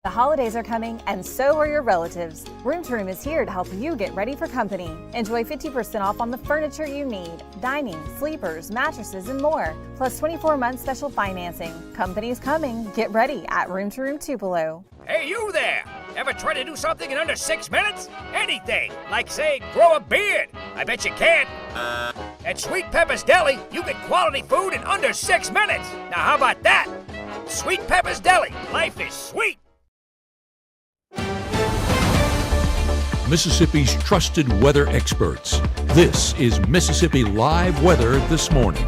The holidays are coming, and so are your relatives. Room to Room is here to help you get ready for company. Enjoy 50% off on the furniture you need, dining, sleepers, mattresses, and more. Plus 24-month special financing. Company's coming. Get ready at Room to Room Tupelo. Hey, you there! Ever try to do something in under 6 minutes? Anything, like say, grow a beard. I bet you can. At Sweet Pepper's Deli, you get quality food in under 6 minutes. Now how about that? Sweet Pepper's Deli, life is sweet. Mississippi's trusted weather experts. This is Mississippi Live Weather This Morning.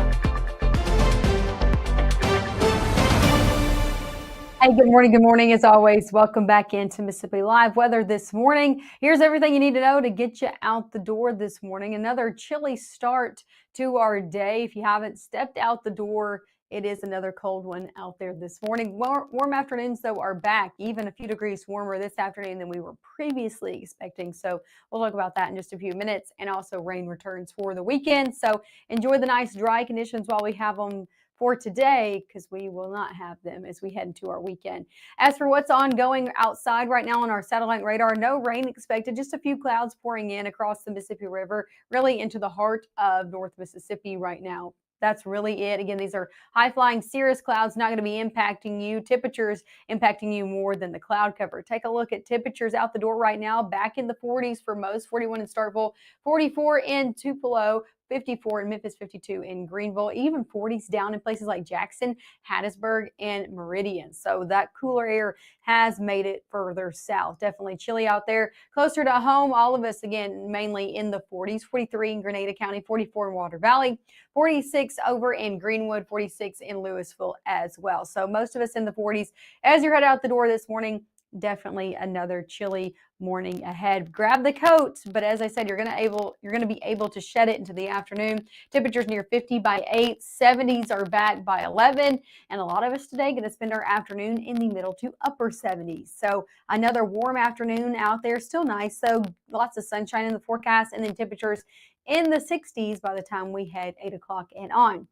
Hey, good morning. Good morning. As always, welcome back into Mississippi Live Weather This Morning. Here's everything you need to know to get you out the door this morning. Another chilly start to our day. If you haven't stepped out the door, it is another cold one out there this morning. Warm afternoons, though, are back, even a few degrees warmer this afternoon than we were previously expecting. So we'll talk about that in just a few minutes. And also rain returns for the weekend. So enjoy the nice dry conditions while we have them for today, because we will not have them as we head into our weekend. As for what's ongoing outside right now on our satellite radar, no rain expected, just a few clouds pouring in across the Mississippi River, really into the heart of North Mississippi right now. That's really it. Again, these are high-flying cirrus clouds, not going to be impacting you. Temperatures impacting you more than the cloud cover. Take a look at temperatures out the door right now, back in the 40s for most, 41 in Starkville, 44 in Tupelo, 54 in Memphis, 52 in Greenville, even 40s down in places like Jackson, Hattiesburg, and Meridian. So that cooler air has made it further south. Definitely chilly out there. Closer to home, all of us, again, mainly in the 40s, 43 in Grenada County, 44 in Water Valley, 46 over in Greenwood, 46 in Louisville as well. So most of us in the 40s. As you head out the door this morning, definitely another chilly morning ahead. Grab the coat, but as I said, you're going to be able to shed it into the afternoon. Temperatures near 50 by 8, 70s are back by 11, and a lot of us today going to spend our afternoon in the middle to upper 70s. So another warm afternoon out there, still nice. So lots of sunshine in the forecast, and then temperatures in the 60s by the time we head 8 o'clock and on.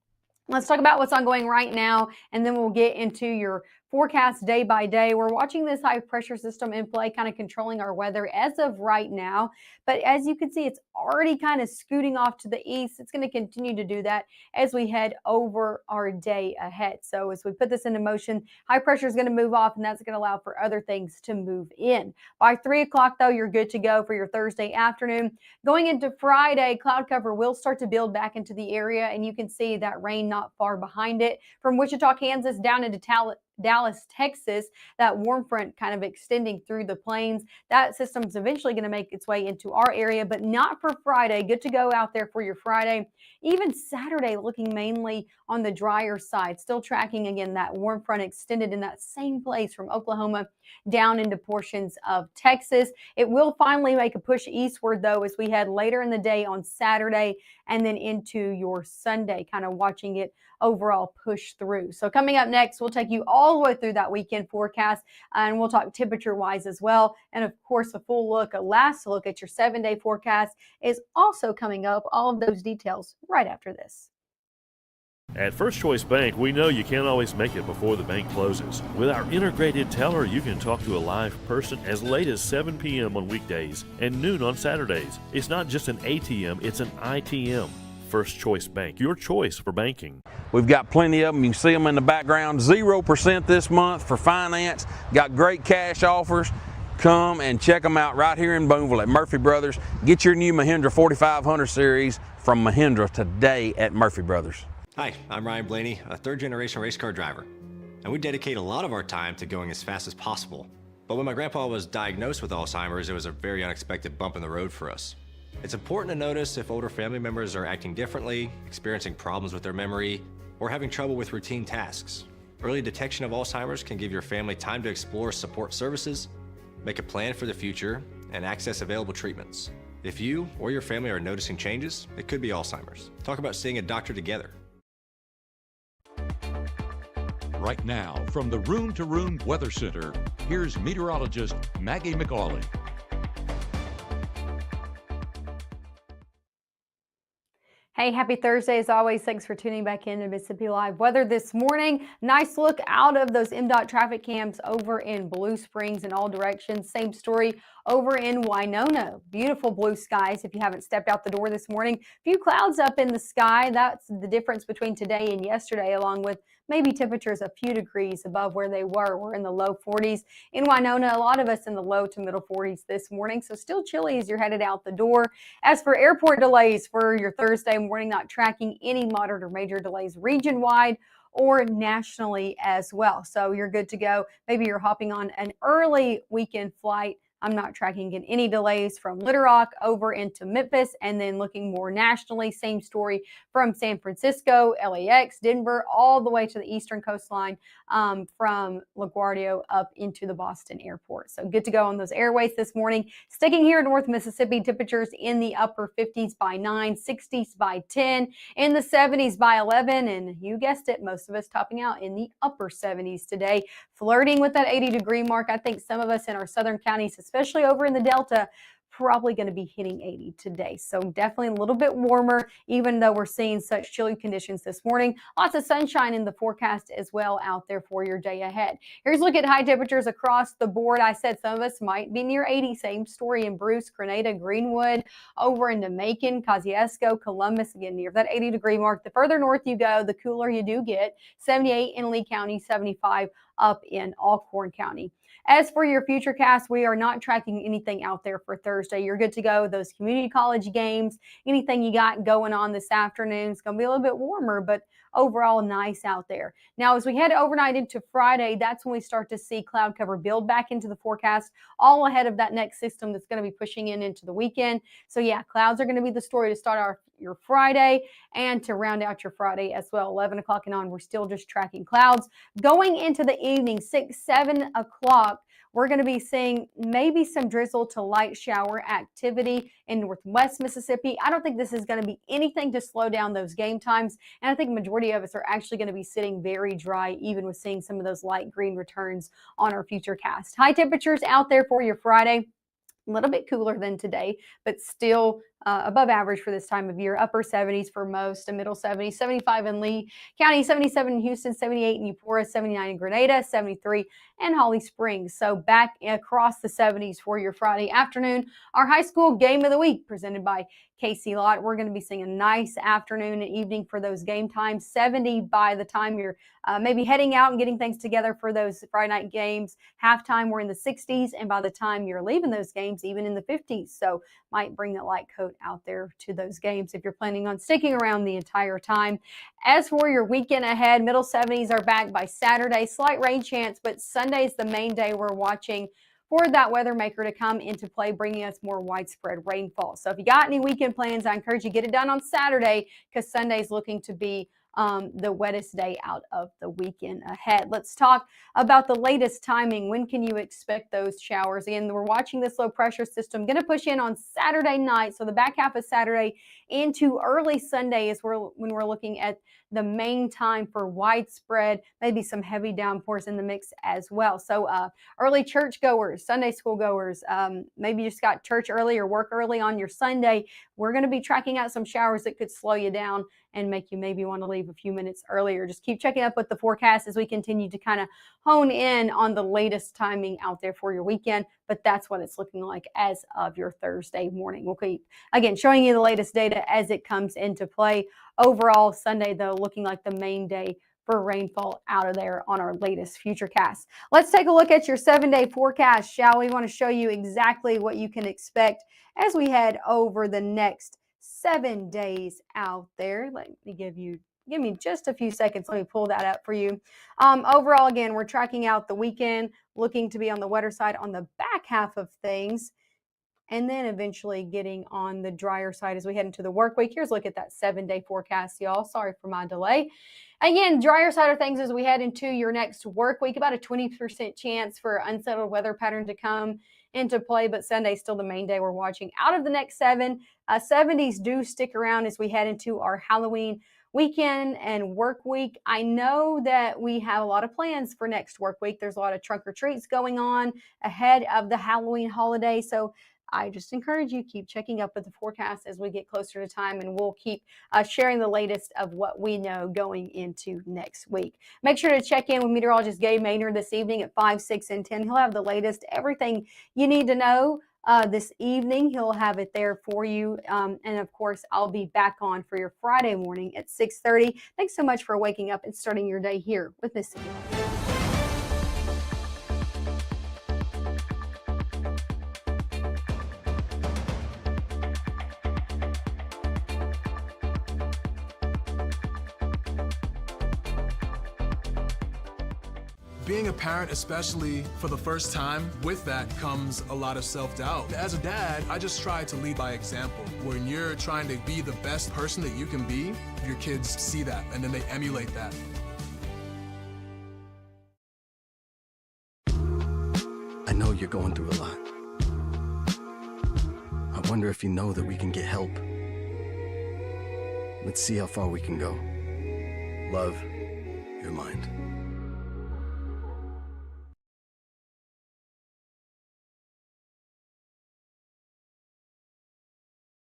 Let's talk about what's ongoing right now, and then we'll get into your forecast day by day. We're watching this high pressure system in play, kind of controlling our weather as of right now. But as you can see, it's already kind of scooting off to the east. It's going to continue to do that as we head over our day ahead. So as we put this into motion, high pressure is going to move off, and that's going to allow for other things to move in. By 3 o'clock, though, you're good to go for your Thursday afternoon. Going into Friday, cloud cover will start to build back into the area, and you can see that rain not far behind it. From Wichita, Kansas, down into Dallas, Texas, that warm front kind of extending through the plains. That system's eventually going to make its way into our area, but not for Friday. Good to go out there for your Friday. Even Saturday, looking mainly on the drier side, still tracking, again, that warm front extended in that same place from Oklahoma down into portions of Texas. It will finally make a push eastward, though, as we head later in the day on Saturday and then into your Sunday, kind of watching it overall push through. So coming up next, we'll take you all the way through that weekend forecast, and we'll talk temperature-wise as well. And of course, a last look at your 7-day forecast is also coming up. All of those details right after this. At First Choice Bank, we know you can't always make it before the bank closes. With our integrated teller, you can talk to a live person as late as 7 p.m. on weekdays and noon on Saturdays. It's not just an ATM, it's an ITM. First Choice Bank, your choice for banking. We've got plenty of them. You can see them in the background. 0% this month for finance. Got great cash offers. Come and check them out right here in Boonville at Murphy Brothers. Get your new Mahindra 4500 series from Mahindra today at Murphy Brothers. Hi, I'm Ryan Blaney, a third-generation race car driver, and we dedicate a lot of our time to going as fast as possible. But when my grandpa was diagnosed with Alzheimer's, it was a very unexpected bump in the road for us. It's important to notice if older family members are acting differently, experiencing problems with their memory, or having trouble with routine tasks. Early detection of Alzheimer's can give your family time to explore support services, make a plan for the future, and access available treatments. If you or your family are noticing changes, it could be Alzheimer's. Talk about seeing a doctor together. Right now, from the Room to Room Weather Center, here's meteorologist Maggie McAuley. Hey, Hey, happy Thursday as always. Thanks for tuning back in to Mississippi Live Weather this morning. Nice look out of those MDOT traffic cams over in Blue Springs in all directions. Same story over in Winona. Beautiful blue skies if you haven't stepped out the door this morning. Few clouds up in the sky. That's the difference between today and yesterday, along with maybe temperatures a few degrees above where they were. We're in the low 40s in Winona. A lot of us in the low to middle 40s this morning. So still chilly as you're headed out the door. As for airport delays for your Thursday morning, not tracking any moderate or major delays region-wide or nationally as well. So you're good to go. Maybe you're hopping on an early weekend flight. I'm not tracking any delays from Little Rock over into Memphis, and then looking more nationally, same story from San Francisco, LAX, Denver, all the way to the eastern coastline from LaGuardia up into the Boston airport. So good to go on those airways this morning. Sticking here in North Mississippi, temperatures in the upper 50s by 9, 60s by 10, in the 70s by 11, and you guessed it, most of us topping out in the upper 70s today, flirting with that 80-degree mark. I think some of us in our southern counties, especially over in the Delta, probably going to be hitting 80 today. So definitely a little bit warmer, even though we're seeing such chilly conditions this morning. Lots of sunshine in the forecast as well out there for your day ahead. Here's a look at high temperatures across the board. I said some of us might be near 80. Same story in Bruce, Grenada, Greenwood, over into Macon, Kosciuszko, Columbus, again near that 80-degree mark. The further north you go, the cooler you do get. 78 in Lee County, 75 up in Alcorn County. As for your future cast, we are not tracking anything out there for Thursday. You're good to go. Those community college games, anything you got going on this afternoon, it's going to be a little bit warmer, but overall nice out there. Now, as we head overnight into Friday, that's when we start to see cloud cover build back into the forecast, all ahead of that next system that's going to be pushing into the weekend. So yeah, clouds are going to be the story to start your Friday and to round out your Friday as well. 11 o'clock and on, we're still just tracking clouds. Going into the evening, 6, 7 o'clock, we're going to be seeing maybe some drizzle to light shower activity in northwest Mississippi. I don't think this is going to be anything to slow down those game times. And I think majority of us are actually going to be sitting very dry, even with seeing some of those light green returns on our future cast. High temperatures out there for your Friday. A little bit cooler than today, but still above average for this time of year. Upper 70s for most, a middle 70s, 75 in Lee County, 77 in Houston, 78 in Eupora, 79 in Grenada, 73 in Holly Springs. So back across the 70s for your Friday afternoon. Our high school game of the week presented by Casey Lott. We're going to be seeing a nice afternoon and evening for those game times. 70 by the time you're maybe heading out and getting things together for those Friday night games. Halftime, we're in the 60s, and by the time you're leaving those games, even in the 50s. So might bring that light coat out there to those games if you're planning on sticking around the entire time. As for your weekend ahead, middle 70s are back by Saturday. Slight rain chance, but Sunday is the main day we're watching for that weather maker to come into play, bringing us more widespread rainfall. So if you got any weekend plans, I encourage you to get it done on Saturday, because Sunday's looking to be the wettest day out of the weekend ahead. Let's talk about the latest timing. When can you expect those showers? Again, we're watching this low pressure system going to push in on Saturday night. So the back half of Saturday into early Sunday is when we're looking at the main time for widespread, maybe some heavy downpours in the mix as well. So early church goers, Sunday school goers, maybe you just got church early or work early on your Sunday. We're going to be tracking out some showers that could slow you down and make you maybe want to leave a few minutes earlier. Just keep checking up with the forecast as we continue to kind of hone in on the latest timing out there for your weekend. But that's what it's looking like as of your Thursday morning. We'll keep, again, showing you the latest data as it comes into play. Overall, Sunday, though, looking like the main day for rainfall out of there on our latest futurecast. Let's take a look at your 7-day forecast, shall we? Want to show you exactly what you can expect as we head over the next 7 days out there. Let me give me just a few seconds. Let me pull that up for you. Overall, again, we're tracking out the weekend, looking to be on the wetter side on the back half of things, and then eventually getting on the drier side as we head into the work week. Here's a look at that 7-day forecast, y'all. Sorry for my delay. Again, drier side of things as we head into your next work week, about a 20% chance for unsettled weather pattern to come into play, but Sunday's still the main day we're watching. Out of the next 7, 70s do stick around as we head into our Halloween weekend and work week. I know that we have a lot of plans for next work week. There's a lot of trunk or treats going on ahead of the Halloween holiday. So I just encourage you, keep checking up with the forecast as we get closer to time, and we'll keep sharing the latest of what we know going into next week. Make sure to check in with meteorologist Gabe Maynard this evening at 5, 6, and 10. He'll have the latest, everything you need to know this evening. He'll have it there for you. And of course, I'll be back on for your Friday morning at 6:30. Thanks so much for waking up and starting your day here with Mississippi. Being a parent, especially for the first time, with that comes a lot of self-doubt. As a dad, I just try to lead by example. When you're trying to be the best person that you can be, your kids see that and then they emulate that. I know you're going through a lot. I wonder if you know that we can get help. Let's see how far we can go. Love, your mind.